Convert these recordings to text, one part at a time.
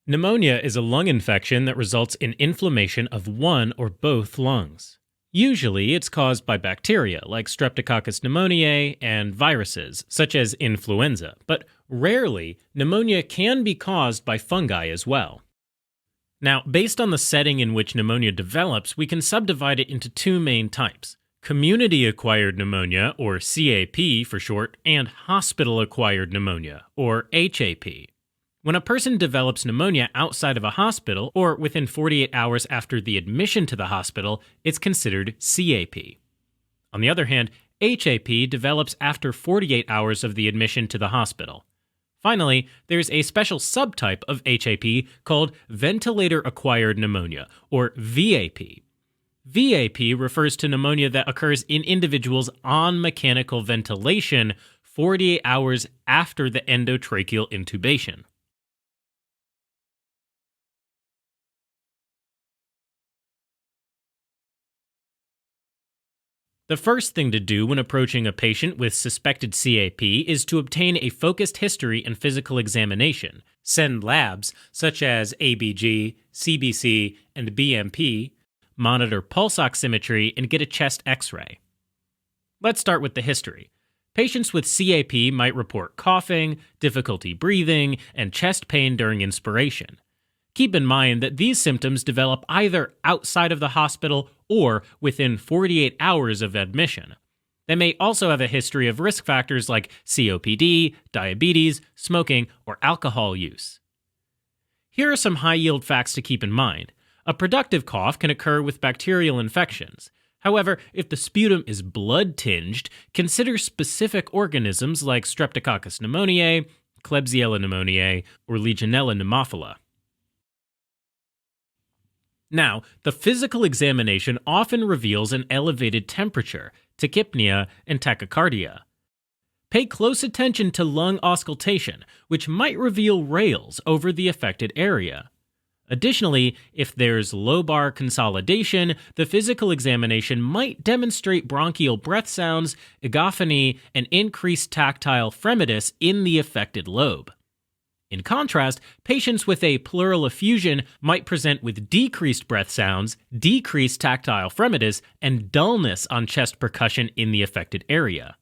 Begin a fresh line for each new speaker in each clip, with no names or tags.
Pneumonia is a lung infection that results in inflammation of one or both lungs. Usually, it's caused by bacteria like Streptococcus pneumoniae and viruses, such as influenza, but rarely, pneumonia can be caused by fungi as well. Now, based on the setting in which pneumonia develops, we can subdivide it into two main types: community-acquired pneumonia, or CAP for short, and hospital-acquired pneumonia, or HAP. When a person develops pneumonia outside of a hospital or within 48 hours after the admission to the hospital, it's considered CAP. On the other hand, HAP develops after 48 hours of the admission to the hospital. Finally, there's a special subtype of HAP called ventilator-acquired pneumonia, or VAP. VAP refers to pneumonia that occurs in individuals on mechanical ventilation 48 hours after the endotracheal intubation. The first thing to do when approaching a patient with suspected CAP is to obtain a focused history and physical examination, send labs such as ABG, CBC, and BMP, monitor pulse oximetry, and get a chest x-ray. Let's start with the history. Patients with CAP might report coughing, difficulty breathing, and chest pain during inspiration. Keep in mind that these symptoms develop either outside of the hospital or within 48 hours of admission. They may also have a history of risk factors like COPD, diabetes, smoking, or alcohol use. Here are some high-yield facts to keep in mind. A productive cough can occur with bacterial infections. However, if the sputum is blood-tinged, consider specific organisms like Streptococcus pneumoniae, Klebsiella pneumoniae, or Legionella pneumophila. Now, the physical examination often reveals an elevated temperature, tachypnea, and tachycardia. Pay close attention to lung auscultation, which might reveal rales over the affected area. Additionally, if there's lobar consolidation, the physical examination might demonstrate bronchial breath sounds, egophony, and increased tactile fremitus in the affected lobe. In contrast, patients with a pleural effusion might present with decreased breath sounds, decreased tactile fremitus, and dullness on chest percussion in the affected area.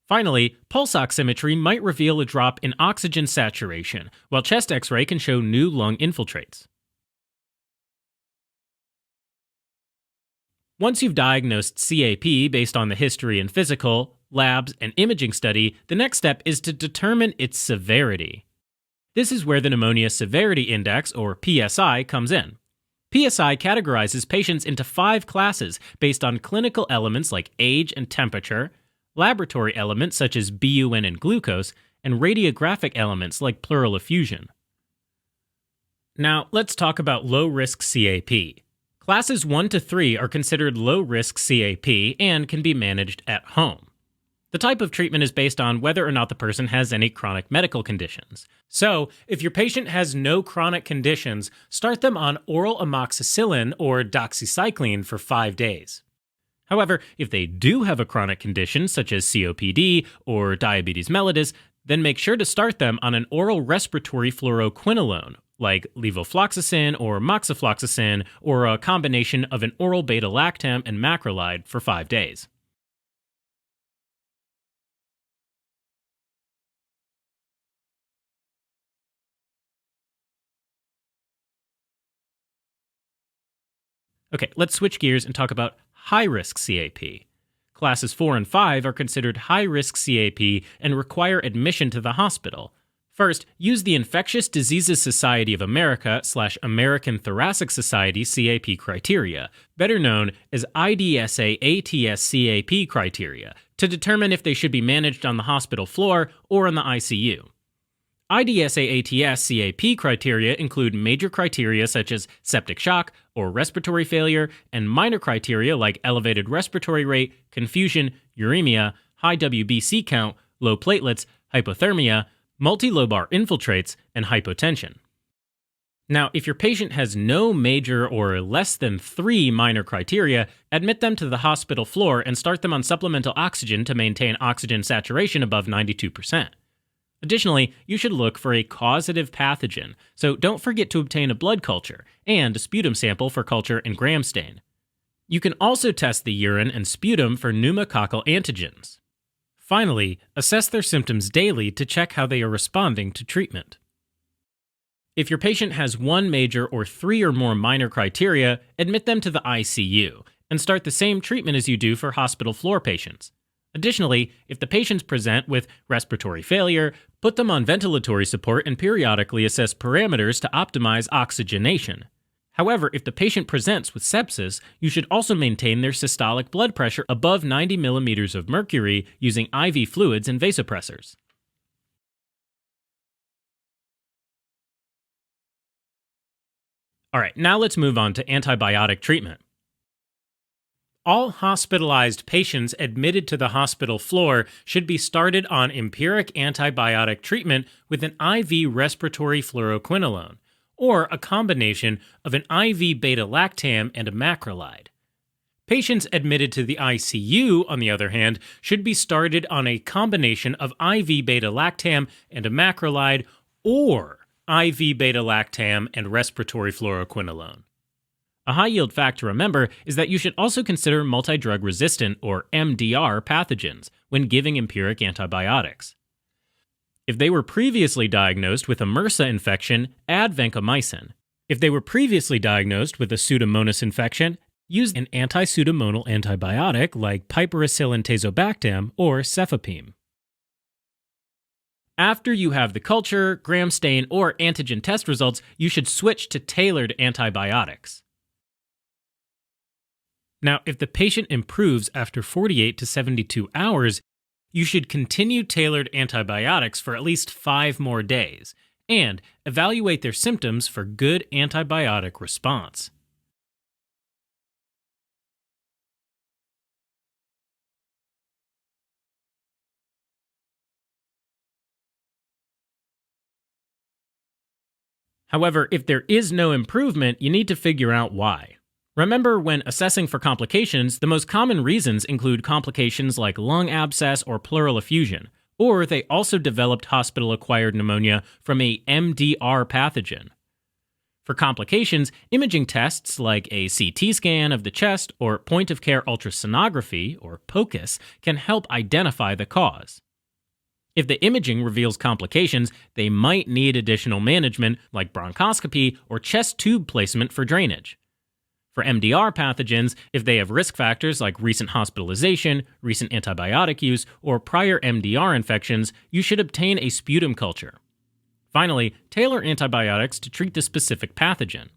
Finally, pulse oximetry might reveal a drop in oxygen saturation, while chest X-ray can show new lung infiltrates. Once you've diagnosed CAP based on the history and physical, labs, and imaging study, the next step is to determine its severity. This is where the Pneumonia Severity Index, or PSI, comes in. PSI categorizes patients into 5 classes based on clinical elements like age and temperature, laboratory elements such as BUN and glucose, and radiographic elements like pleural effusion. Now, let's talk about low-risk CAP. Classes 1 to 3 are considered low-risk CAP and can be managed at home. The type of treatment is based on whether or not the person has any chronic medical conditions. So, if your patient has no chronic conditions, start them on oral amoxicillin or doxycycline for 5 days. However, if they do have a chronic condition such as COPD or diabetes mellitus, then make sure to start them on an oral respiratory fluoroquinolone, like levofloxacin or moxifloxacin, or a combination of an oral beta-lactam and macrolide for 5 days. Okay, let's switch gears and talk about high-risk CAP. Classes 4 and 5 are considered high-risk CAP and require admission to the hospital. First, use the Infectious Diseases Society of America / American Thoracic Society CAP criteria, better known as IDSA-ATS CAP criteria, to determine if they should be managed on the hospital floor or in the ICU. IDSA-ATS CAP criteria include major criteria such as septic shock or respiratory failure, and minor criteria like elevated respiratory rate, confusion, uremia, high WBC count, low platelets, hypothermia, multilobar infiltrates, and hypotension. Now, if your patient has no major or less than 3 minor criteria, admit them to the hospital floor and start them on supplemental oxygen to maintain oxygen saturation above 92%. Additionally, you should look for a causative pathogen, so don't forget to obtain a blood culture and a sputum sample for culture and gram stain. You can also test the urine and sputum for pneumococcal antigens. Finally, assess their symptoms daily to check how they are responding to treatment. If your patient has one major or 3 or more minor criteria, admit them to the ICU and start the same treatment as you do for hospital floor patients. Additionally, if the patients present with respiratory failure, put them on ventilatory support and periodically assess parameters to optimize oxygenation. However, if the patient presents with sepsis, you should also maintain their systolic blood pressure above 90 millimeters of mercury using IV fluids and vasopressors. Alright, now let's move on to antibiotic treatment. All hospitalized patients admitted to the hospital floor should be started on empiric antibiotic treatment with an IV respiratory fluoroquinolone, or a combination of an IV beta-lactam and a macrolide. Patients admitted to the ICU, on the other hand, should be started on a combination of IV beta-lactam and a macrolide, or IV beta-lactam and respiratory fluoroquinolone. A high-yield fact to remember is that you should also consider multi-drug resistant, or MDR, pathogens when giving empiric antibiotics. If they were previously diagnosed with a MRSA infection, add vancomycin. If they were previously diagnosed with a Pseudomonas infection, use an anti-pseudomonal antibiotic like piperacillin tazobactam or cefepime. After you have the culture, gram stain, or antigen test results, you should switch to tailored antibiotics. Now, if the patient improves after 48 to 72 hours, you should continue tailored antibiotics for at least 5 more days, and evaluate their symptoms for good antibiotic response. However, if there is no improvement, you need to figure out why. Remember, when assessing for complications, the most common reasons include complications like lung abscess or pleural effusion, or they also developed hospital-acquired pneumonia from a MDR pathogen. For complications, imaging tests like a CT scan of the chest or point-of-care ultrasonography, or POCUS, can help identify the cause. If the imaging reveals complications, they might need additional management like bronchoscopy or chest tube placement for drainage. For MDR pathogens, if they have risk factors like recent hospitalization, recent antibiotic use, or prior MDR infections, you should obtain a sputum culture. Finally, tailor antibiotics to treat the specific pathogen.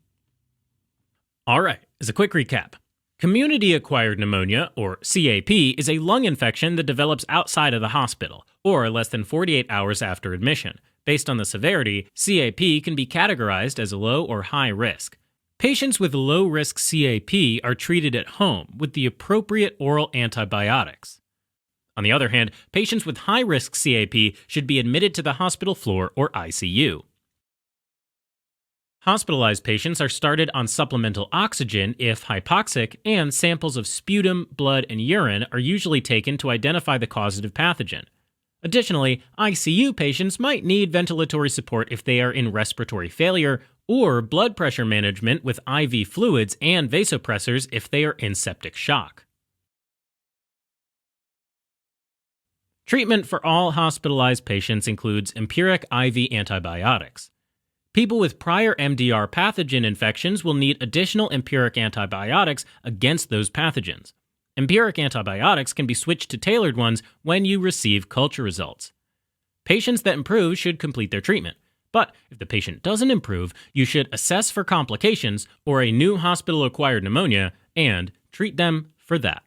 Alright, as a quick recap. Community-acquired pneumonia, or CAP, is a lung infection that develops outside of the hospital, or less than 48 hours after admission. Based on the severity, CAP can be categorized as low or high risk. Patients with low-risk CAP are treated at home with the appropriate oral antibiotics. On the other hand, patients with high-risk CAP should be admitted to the hospital floor or ICU. Hospitalized patients are started on supplemental oxygen if hypoxic, and samples of sputum, blood, and urine are usually taken to identify the causative pathogen. Additionally, ICU patients might need ventilatory support if they are in respiratory failure, or blood pressure management with IV fluids and vasopressors if they are in septic shock. Treatment for all hospitalized patients includes empiric IV antibiotics. People with prior MDR pathogen infections will need additional empiric antibiotics against those pathogens. Empiric antibiotics can be switched to tailored ones when you receive culture results. Patients that improve should complete their treatment. But if the patient doesn't improve, you should assess for complications or a new hospital-acquired pneumonia and treat them for that.